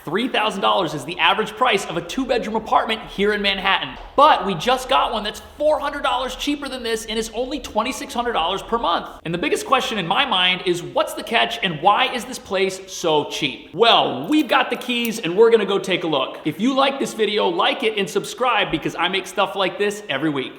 $3,000 is the average price of a 2-bedroom apartment here in Manhattan. But we just got one that's $400 cheaper than this and is only $2,600 per month. And the biggest question in my mind is, what's the catch and why is this place so cheap? Well, we've got the keys and we're gonna go take a look. If you like this video, like it and subscribe because I make stuff like this every week.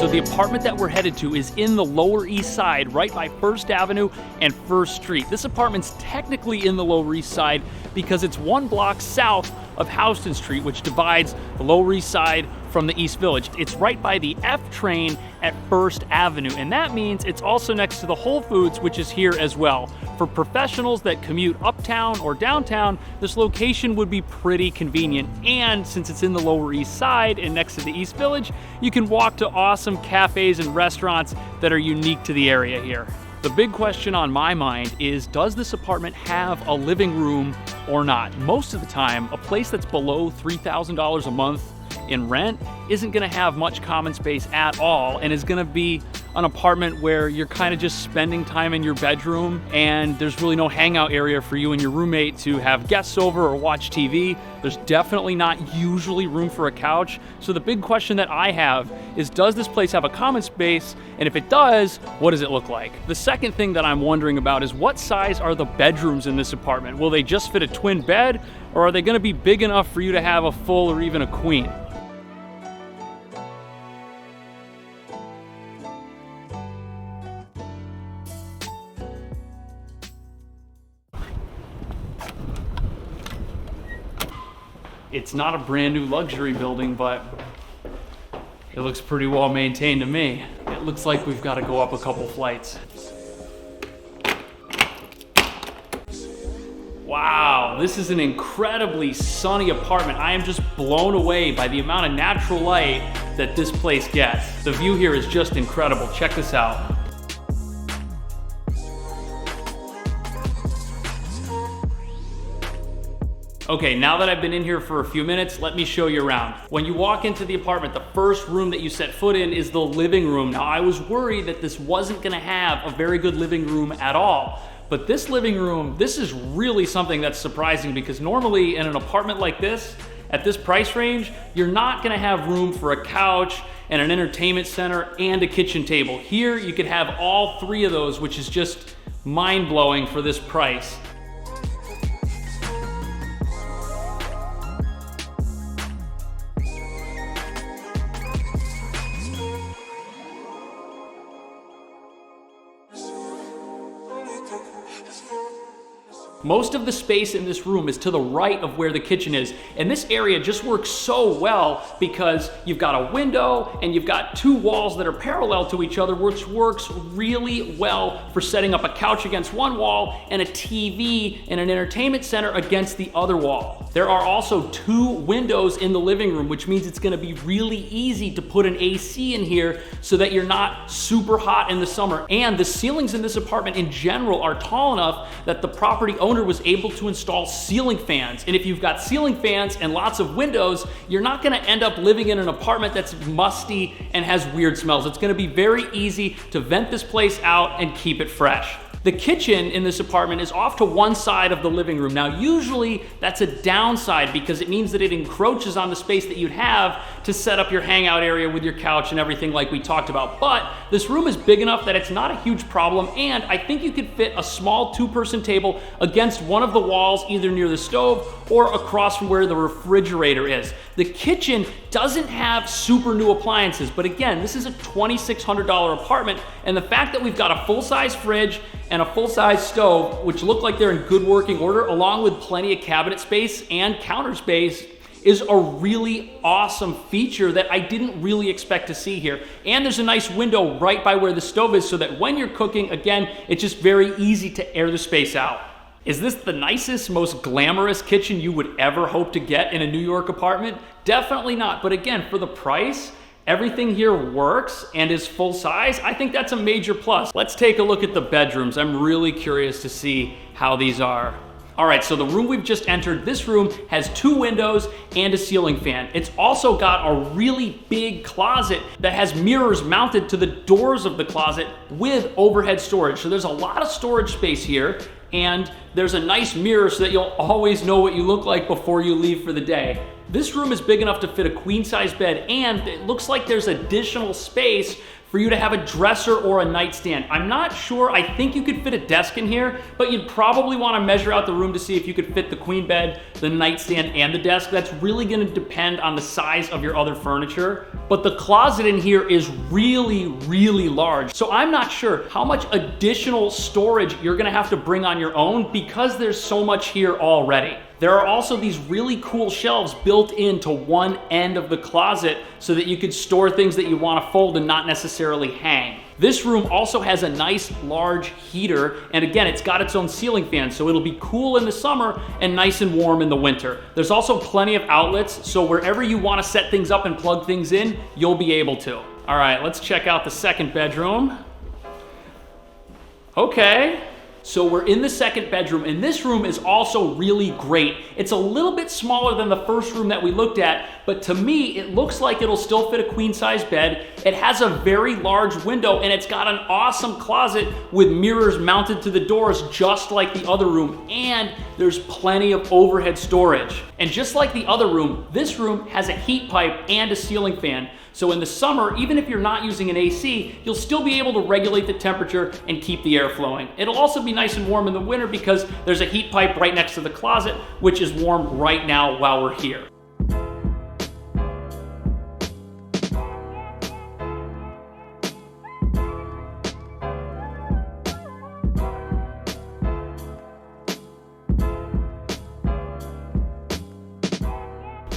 The apartment that we're headed to is in the Lower East Side, right by First Avenue and First Street. This apartment's technically in the Lower East Side because it's 1 block south of Houston Street, which divides the Lower East Side from the East Village. It's right by the F train at First Avenue, and that means it's also next to the Whole Foods, which is here as well. For professionals that commute uptown or downtown, this location would be pretty convenient, and since it's in the Lower East Side and next to the East Village, you can walk to awesome cafes and restaurants that are unique to the area here. The big question on my mind is, does this apartment have a living room or not? Most of the time, a place that's below $3,000 a month in rent isn't gonna have much common space at all and is gonna be an apartment where you're kind of just spending time in your bedroom and there's really no hangout area for you and your roommate to have guests over or watch TV. There's definitely not usually room for a couch. So the big question that I have is, does this place have a common space? And if it does, what does it look like? The second thing that I'm wondering about is, what size are the bedrooms in this apartment? Will they just fit a twin bed, or are they gonna be big enough for you to have a full or even a queen? It's not a brand new luxury building, but it looks pretty well maintained to me. It looks like we've got to go up a couple flights. Wow, this is an incredibly sunny apartment. I am just blown away by the amount of natural light that this place gets. The view here is just incredible. Check this out. Okay, now that I've been in here for a few minutes, let me show you around. When you walk into the apartment, the first room that you set foot in is the living room. Now, I was worried that this wasn't gonna have a very good living room at all. But this living room, this is really something that's surprising, because normally in an apartment like this, at this price range, you're not gonna have room for a couch and an entertainment center and a kitchen table. Here, you could have all 3 of those, which is just mind-blowing for this price. Most of the space in this room is to the right of where the kitchen is. And this area just works so well because you've got a window and you've got 2 walls that are parallel to each other, which works really well for setting up a couch against one wall and a TV and an entertainment center against the other wall. There are also 2 windows in the living room, which means it's gonna be really easy to put an AC in here so that you're not super hot in the summer. And the ceilings in this apartment in general are tall enough that the property owner was able to install ceiling fans. And if you've got ceiling fans and lots of windows, you're not gonna end up living in an apartment that's musty and has weird smells. It's gonna be very easy to vent this place out and keep it fresh. The kitchen in this apartment is off to one side of the living room. Now, usually that's a downside because it means that it encroaches on the space that you'd have to set up your hangout area with your couch and everything like we talked about. But this room is big enough that it's not a huge problem, and I think you could fit a small 2-person table against one of the walls, either near the stove or across from where the refrigerator is. The kitchen doesn't have super new appliances, but again, this is a $2,600 apartment, and the fact that we've got a full-size fridge and a full-size stove, which look like they're in good working order, along with plenty of cabinet space and counter space, is a really awesome feature that I didn't really expect to see here. And there's a nice window right by where the stove is so that when you're cooking, again, it's just very easy to air the space out. Is this the nicest, most glamorous kitchen you would ever hope to get in a New York apartment? Definitely not, but again, for the price, everything here works and is full size. I think that's a major plus. Let's take a look at the bedrooms. I'm really curious to see how these are. All right, so the room we've just entered, this room has 2 windows and a ceiling fan. It's also got a really big closet that has mirrors mounted to the doors of the closet with overhead storage. So there's a lot of storage space here, and there's a nice mirror so that you'll always know what you look like before you leave for the day. This room is big enough to fit a queen-size bed, and it looks like there's additional space for you to have a dresser or a nightstand. I'm not sure, I think you could fit a desk in here, but you'd probably wanna measure out the room to see if you could fit the queen bed, the nightstand, and the desk. That's really gonna depend on the size of your other furniture. But the closet in here is really, really large. So I'm not sure how much additional storage you're gonna have to bring on your own because there's so much here already. There are also these really cool shelves built into one end of the closet so that you could store things that you want to fold and not necessarily hang. This room also has a nice large heater, and again, it's got its own ceiling fan, so it'll be cool in the summer and nice and warm in the winter. There's also plenty of outlets, so wherever you want to set things up and plug things in, you'll be able to. All right, let's check out the second bedroom. Okay. So we're in the second bedroom, and this room is also really great. It's a little bit smaller than the first room that we looked at, but to me, it looks like it'll still fit a queen-size bed. It has a very large window, and it's got an awesome closet with mirrors mounted to the doors, just like the other room, and there's plenty of overhead storage. And just like the other room, this room has a heat pipe and a ceiling fan. So in the summer, even if you're not using an AC, you'll still be able to regulate the temperature and keep the air flowing. It'll also be nice and warm in the winter because there's a heat pipe right next to the closet, which is warm right now while we're here.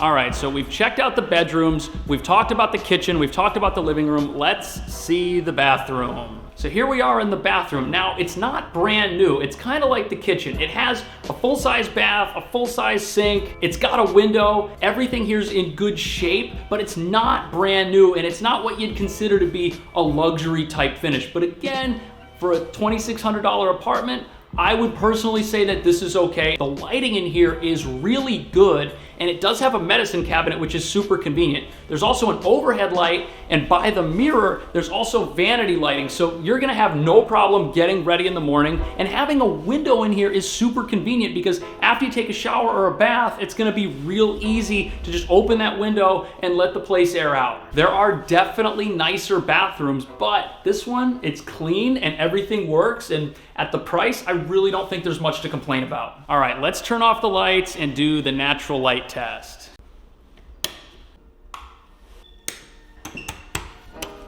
All right, so we've checked out the bedrooms, we've talked about the kitchen, we've talked about the living room. Let's see the bathroom. So here we are in the bathroom. Now, it's not brand new. It's kind of like the kitchen. It has a full-size bath, a full-size sink. It's got a window. Everything here's in good shape, but it's not brand new, and it's not what you'd consider to be a luxury type finish. But again, for a $2,600 apartment, I would personally say that this is okay. The lighting in here is really good, and it does have a medicine cabinet, which is super convenient. There's also an overhead light, and by the mirror, there's also vanity lighting. So you're gonna have no problem getting ready in the morning, and having a window in here is super convenient because after you take a shower or a bath, it's gonna be real easy to just open that window and let the place air out. There are definitely nicer bathrooms, but this one, it's clean and everything works, and at the price, I really don't think there's much to complain about. All right, let's turn off the lights and do the natural light test.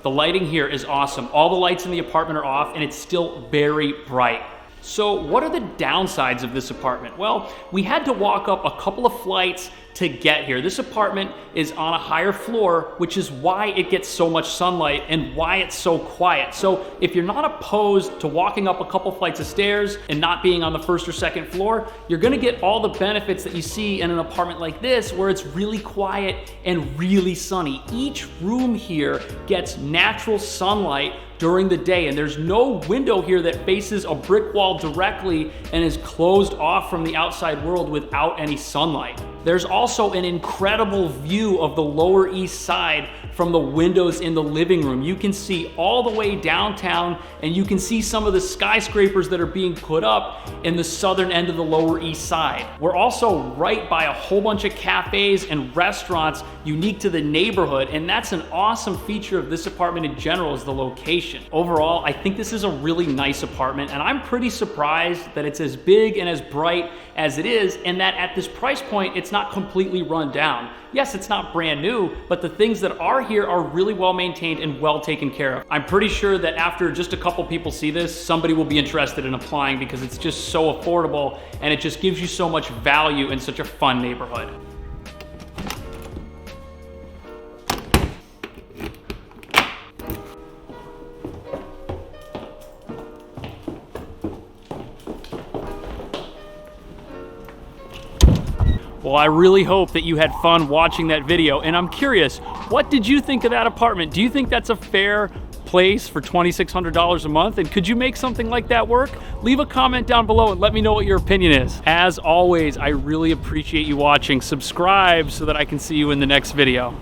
The lighting here is awesome. All the lights in the apartment are off, and it's still very bright. So what are the downsides of this apartment? Well, we had to walk up a couple of flights to get here. This apartment is on a higher floor, which is why it gets so much sunlight and why it's so quiet. So if you're not opposed to walking up a couple flights of stairs and not being on the first or second floor, you're gonna get all the benefits that you see in an apartment like this, where it's really quiet and really sunny. Each room here gets natural sunlight during the day, and there's no window here that faces a brick wall directly and is closed off from the outside world without any sunlight. There's also an incredible view of the Lower East Side from the windows in the living room. You can see all the way downtown, and you can see some of the skyscrapers that are being put up in the southern end of the Lower East Side. We're also right by a whole bunch of cafes and restaurants unique to the neighborhood, and that's an awesome feature of this apartment in general, is the location. Overall, I think this is a really nice apartment, and I'm pretty surprised that it's as big and as bright as it is, and that at this price point, it's not completely run down. Yes, it's not brand new, but the things that are here are really well maintained and well taken care of. I'm pretty sure that after just a couple people see this, somebody will be interested in applying because it's just so affordable and it just gives you so much value in such a fun neighborhood. Well, I really hope that you had fun watching that video, and I'm curious, what did you think of that apartment? Do you think that's a fair place for $2,600 a month? And could you make something like that work? Leave a comment down below and let me know what your opinion is. As always, I really appreciate you watching. Subscribe so that I can see you in the next video.